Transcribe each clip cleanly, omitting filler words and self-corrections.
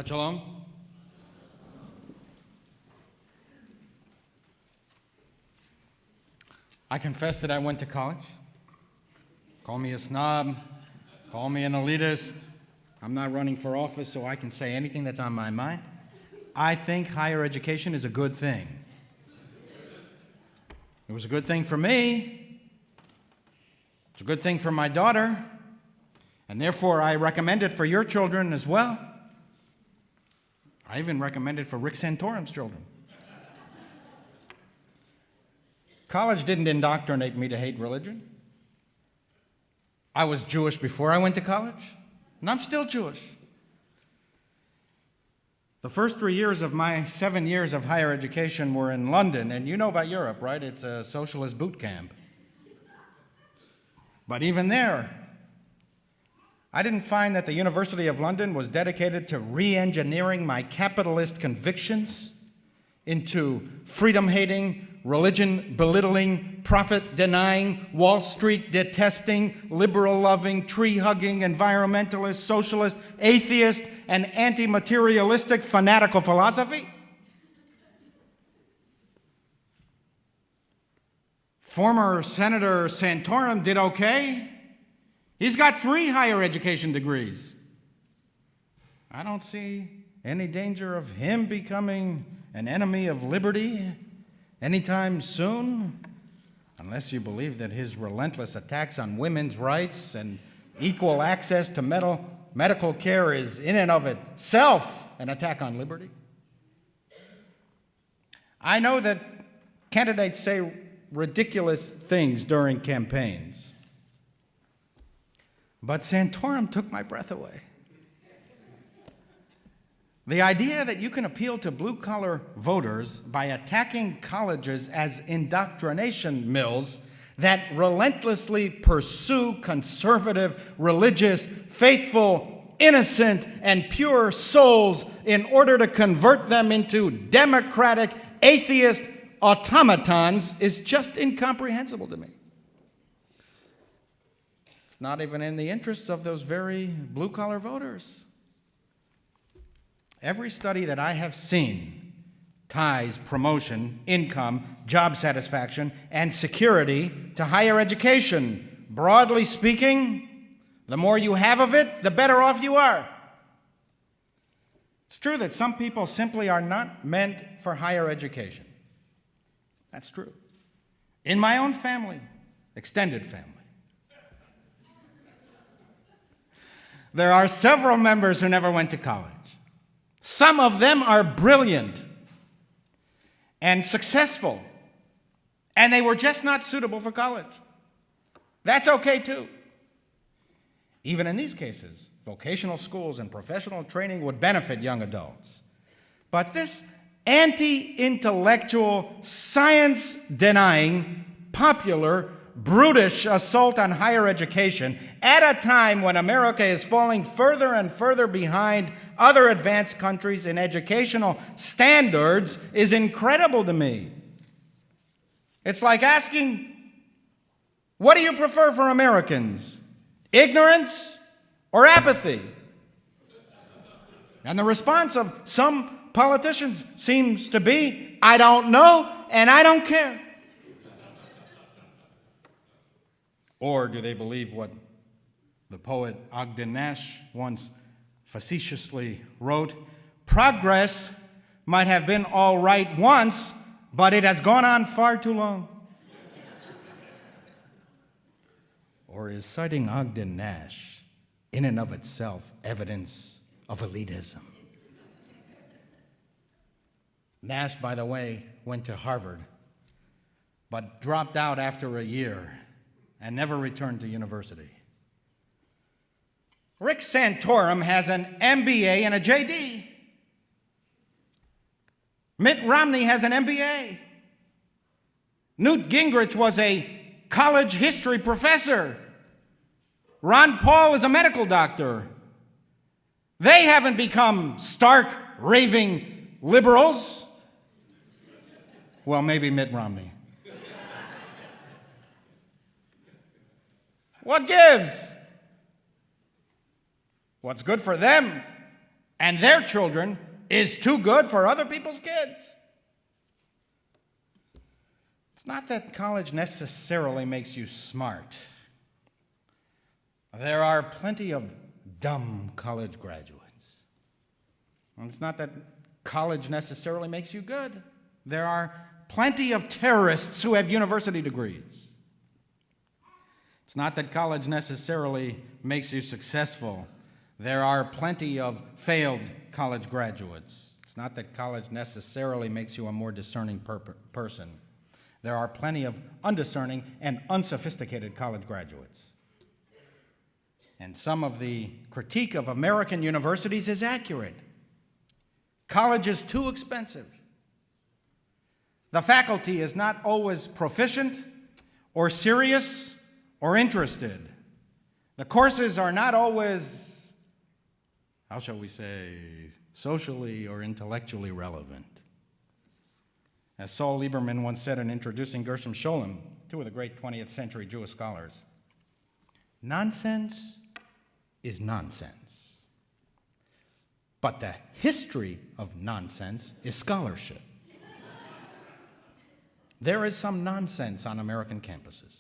Shabbat Shalom. I confess that I went to college. Call me a snob, call me an elitist. I'm not running for office, so I can say anything that's on my mind. I think higher education is a good thing. It was a good thing for me. It's a good thing for my daughter. And therefore, I recommend it for your children as well. I even recommend it for Rick Santorum's children. College didn't indoctrinate me to hate religion. I was Jewish before I went to college, and I'm still Jewish. The first 3 years of my 7 years of higher education were in London, and you know about Europe, right? It's a socialist boot camp. But even there, I didn't find that the University of London was dedicated to re-engineering my capitalist convictions into freedom-hating, religion-belittling, profit-denying, Wall Street-detesting, liberal-loving, tree-hugging, environmentalist, socialist, atheist, and anti-materialistic fanatical philosophy. Former Senator Santorum did okay. He's got 3 higher education degrees. I don't see any danger of him becoming an enemy of liberty anytime soon, unless you believe that his relentless attacks on women's rights and equal access to medical care is in and of itself an attack on liberty. I know that candidates say ridiculous things during campaigns, but Santorum took my breath away. The idea that you can appeal to blue-collar voters by attacking colleges as indoctrination mills that relentlessly pursue conservative, religious, faithful, innocent, and pure souls in order to convert them into democratic, atheist automatons is just incomprehensible to me. It's not even in the interests of those very blue-collar voters. Every study that I have seen ties promotion, income, job satisfaction, and security to higher education. Broadly speaking, the more you have of it, the better off you are. It's true that some people simply are not meant for higher education. That's true. In my own family, extended family, there are several members who never went to college. Some of them are brilliant and successful, and they were just not suitable for college. That's okay too. Even in these cases, vocational schools and professional training would benefit young adults. But this anti-intellectual, science-denying, popular, brutish assault on higher education at a time when America is falling further and further behind other advanced countries in educational standards is incredible to me. It's like asking, what do you prefer for Americans? Ignorance or apathy? And the response of some politicians seems to be, I don't know and I don't care. Or do they believe what the poet Ogden Nash once facetiously wrote? Progress might have been all right once, but it has gone on far too long. Or is citing Ogden Nash in and of itself evidence of elitism? Nash, by the way, went to Harvard, but dropped out after a year and never returned to university. Rick Santorum has an MBA and a JD. Mitt Romney has an MBA. Newt Gingrich was a college history professor. Ron Paul is a medical doctor. They haven't become stark, raving liberals. Well, maybe Mitt Romney. What gives? What's good for them and their children is too good for other people's kids. It's not that college necessarily makes you smart. There are plenty of dumb college graduates. And it's not that college necessarily makes you good. There are plenty of terrorists who have university degrees. It's not that college necessarily makes you successful. There are plenty of failed college graduates. It's not that college necessarily makes you a more discerning person. There are plenty of undiscerning and unsophisticated college graduates. And some of the critique of American universities is accurate. College is too expensive. The faculty is not always proficient or serious or interested. The courses are not always, how shall we say, socially or intellectually relevant. As Saul Lieberman once said in introducing Gershom Scholem, two of the great 20th century Jewish scholars, nonsense is nonsense. But the history of nonsense is scholarship. There is some nonsense on American campuses.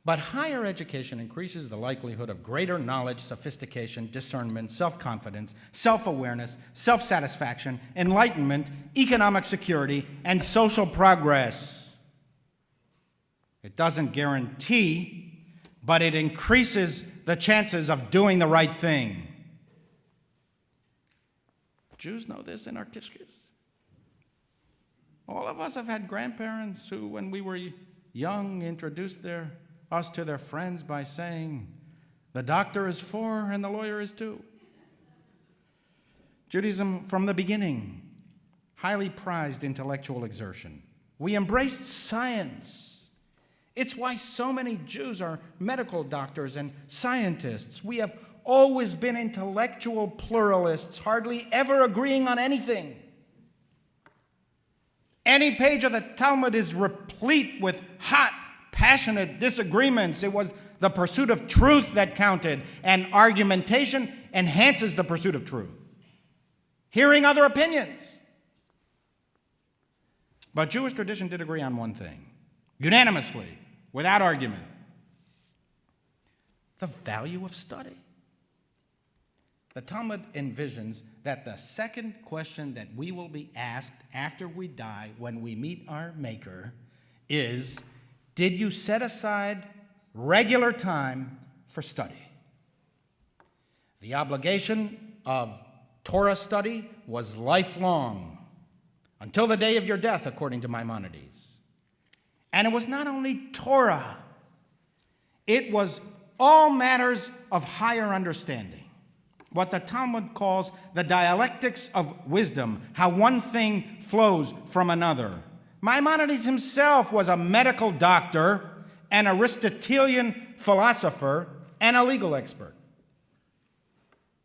But higher education increases the likelihood of greater knowledge, sophistication, discernment, self-confidence, self-awareness, self-satisfaction, enlightenment, economic security, and social progress. It doesn't guarantee, but it increases the chances of doing the right thing. Jews know this in our kishkis. All of us have had grandparents who, when we were young, introduced us to their friends by saying, the doctor is 4 and the lawyer is 2. Judaism, from the beginning, highly prized intellectual exertion. We embraced science. It's why so many Jews are medical doctors and scientists. We have always been intellectual pluralists, hardly ever agreeing on anything. Any page of the Talmud is replete with hot, passionate disagreements. It was the pursuit of truth that counted, and argumentation enhances the pursuit of truth. Hearing other opinions. But Jewish tradition did agree on one thing, unanimously, without argument: the value of study. The Talmud envisions that the second question that we will be asked after we die when we meet our Maker is, did you set aside regular time for study? The obligation of Torah study was lifelong, until the day of your death, according to Maimonides. And it was not only Torah, it was all matters of higher understanding. What the Talmud calls the dialectics of wisdom, how one thing flows from another. Maimonides himself was a medical doctor, an Aristotelian philosopher, and a legal expert.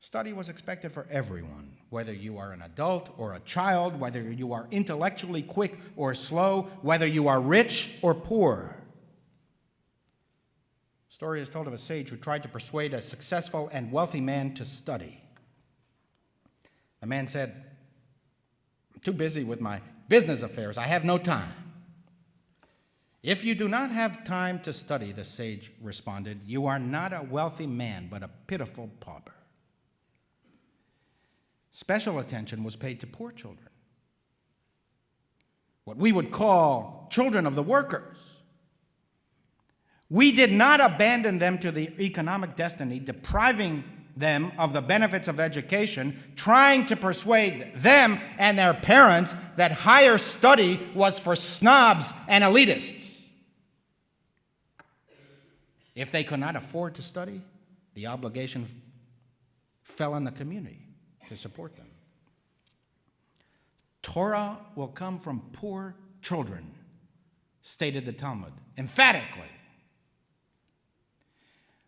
Study was expected for everyone, whether you are an adult or a child, whether you are intellectually quick or slow, whether you are rich or poor. A story is told of a sage who tried to persuade a successful and wealthy man to study. The man said, I'm too busy with my business affairs. I have no time. If you do not have time to study, the sage responded, you are not a wealthy man, but a pitiful pauper. Special attention was paid to poor children, what we would call children of the workers. We did not abandon them to the economic destiny, depriving them of the benefits of education, trying to persuade them and their parents that higher study was for snobs and elitists. If they could not afford to study, the obligation fell on the community to support them. Torah will come from poor children, stated the Talmud, emphatically.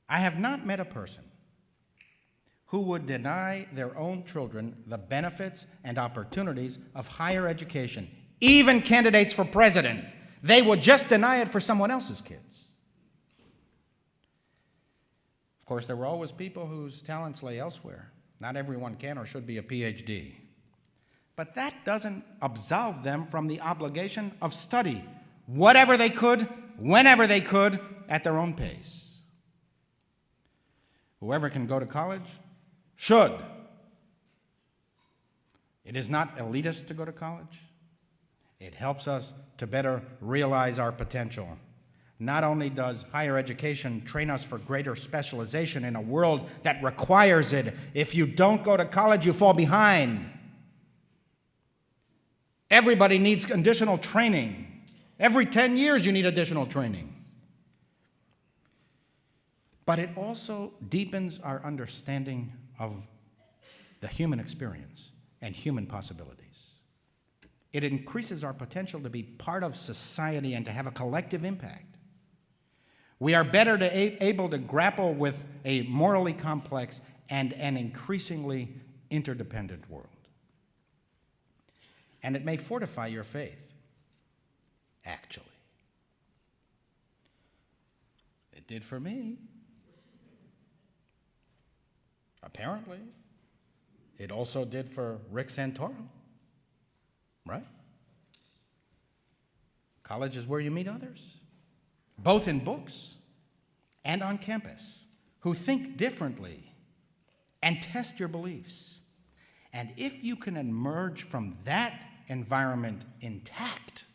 I have not met a person who would deny their own children the benefits and opportunities of higher education, even candidates for president. They would just deny it for someone else's kids. Of course, there were always people whose talents lay elsewhere. Not everyone can or should be a PhD. But that doesn't absolve them from the obligation of study, whatever they could, whenever they could, at their own pace. Whoever can go to college should. It is not elitist to go to college. It helps us to better realize our potential. Not only does higher education train us for greater specialization in a world that requires it, if you don't go to college, you fall behind. Everybody needs additional training. Every 10 years, you need additional training. But it also deepens our understanding of the human experience and human possibilities. It increases our potential to be part of society and to have a collective impact. We are better able to grapple with a morally complex and an increasingly interdependent world. And it may fortify your faith, actually. It did for me. Apparently. It also did for Rick Santorum, right? College is where you meet others, both in books and on campus, who think differently and test your beliefs. And if you can emerge from that environment intact,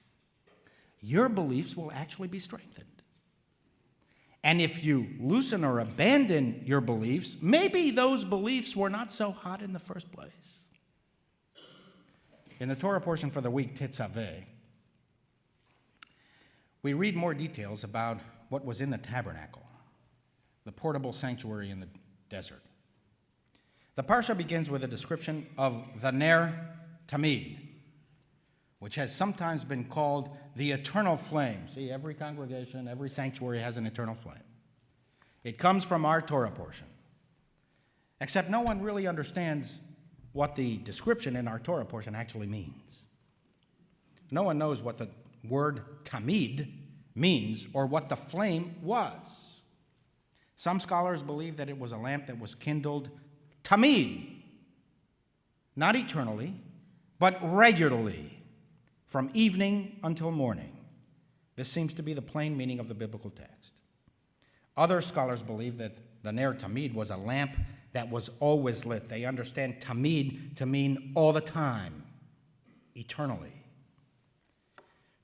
your beliefs will actually be strengthened. And if you loosen or abandon your beliefs, maybe those beliefs were not so hot in the first place. In the Torah portion for the week, Tetzaveh, we read more details about what was in the tabernacle, the portable sanctuary in the desert. The parsha begins with a description of the Ner Tamid, which has sometimes been called the eternal flame. See, every congregation, every sanctuary has an eternal flame. It comes from our Torah portion. Except no one really understands what the description in our Torah portion actually means. No one knows what the word tamid means or what the flame was. Some scholars believe that it was a lamp that was kindled tamid, not eternally, but regularly, from evening until morning. This seems to be the plain meaning of the biblical text. Other scholars believe that the Ner Tamid was a lamp that was always lit. They understand Tamid to mean all the time, eternally.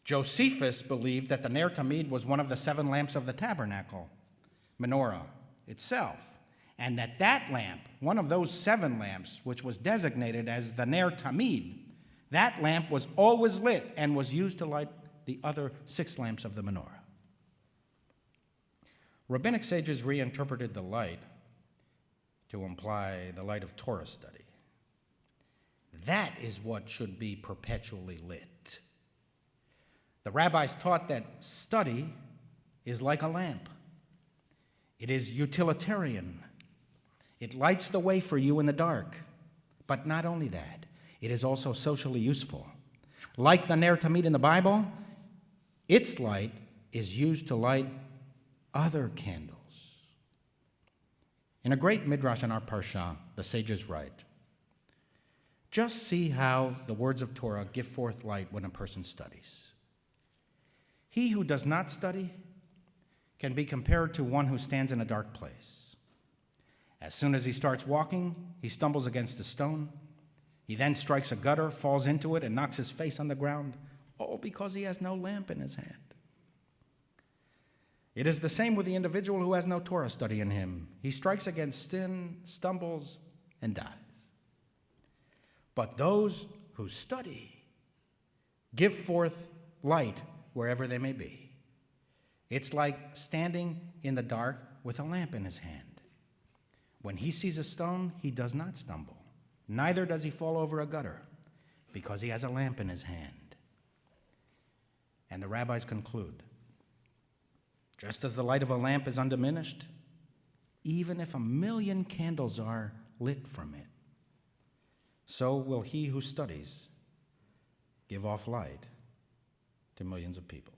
Josephus believed that the Ner Tamid was one of the 7 lamps of the tabernacle, menorah itself, and that lamp, one of those 7 lamps, which was designated as the Ner Tamid, that lamp was always lit and was used to light the other 6 lamps of the menorah. Rabbinic sages reinterpreted the light to imply the light of Torah study. That is what should be perpetually lit. The rabbis taught that study is like a lamp. It is utilitarian. It lights the way for you in the dark. But not only that, it is also socially useful. Like the Ner Tamid in the Bible, its light is used to light other candles. In a great midrash in our parsha, the sages write, just see how the words of Torah give forth light when a person studies. He who does not study can be compared to one who stands in a dark place. As soon as he starts walking, he stumbles against a stone. He then strikes a gutter, falls into it, and knocks his face on the ground, all because he has no lamp in his hand. It is the same with the individual who has no Torah study in him. He strikes against sin, stumbles, and dies. But those who study give forth light wherever they may be. It's like standing in the dark with a lamp in his hand. When he sees a stone, he does not stumble. Neither does he fall over a gutter, because he has a lamp in his hand. And the rabbis conclude, just as the light of a lamp is undiminished, even if 1,000,000 candles are lit from it, so will he who studies give off light to millions of people.